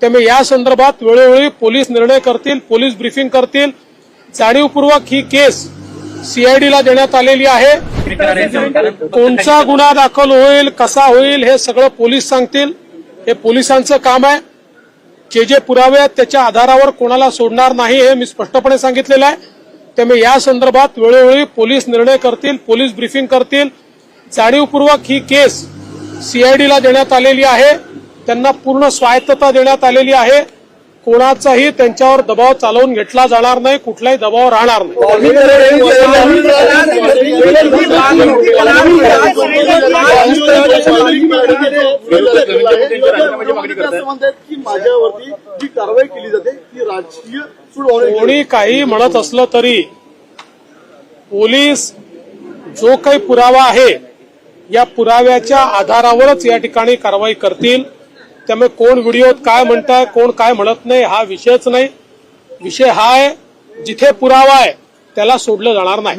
त्यामुळे या संदर्भात वेळोवेळी पोलीस निर्णय करतील, पोलीस ब्रीफिंग करतील। जाणीवपूर्वक ही केस सीआयडीला देण्यात आलेली आहे। कोणता गुन्हा दाखल होईल, कसा होईल, हे सगळं पोलीस सांगतील। हे पोलिसांचं काम आहे। जे पुरावे आहेत त्याच्या आधारावर कोणाला सोडणार नाही हे मी स्पष्टपणे सांगितलेलं आहे। त्यामुळे या संदर्भात वेळोवेळी पोलीस निर्णय करतील, पोलीस ब्रीफिंग करतील। जाणीवपूर्वक ही केस सीआयडीला देण्यात आलेली आहे। त्यांना पूर्ण स्वायत्तता देण्यात आलेली आहे। कोणाचाही त्यांच्यावर दबाव चालवून घेतला जाणार नाही, कुठलाही दबाव राहणार नाही। कोणी काही म्हणत असलं तरी पोलीस जो काही पुरावा आहे या पुराव्याच्या आधारावरच या ठिकाणी कारवाई करतील। त्यामुळे कोण व्हिडिओत काय म्हणताय, कोण काय म्हणत नाही हा विषयच नाही। विषय हा आहे जिथे पुरावा आहे त्याला सोडलं जाणार नाही।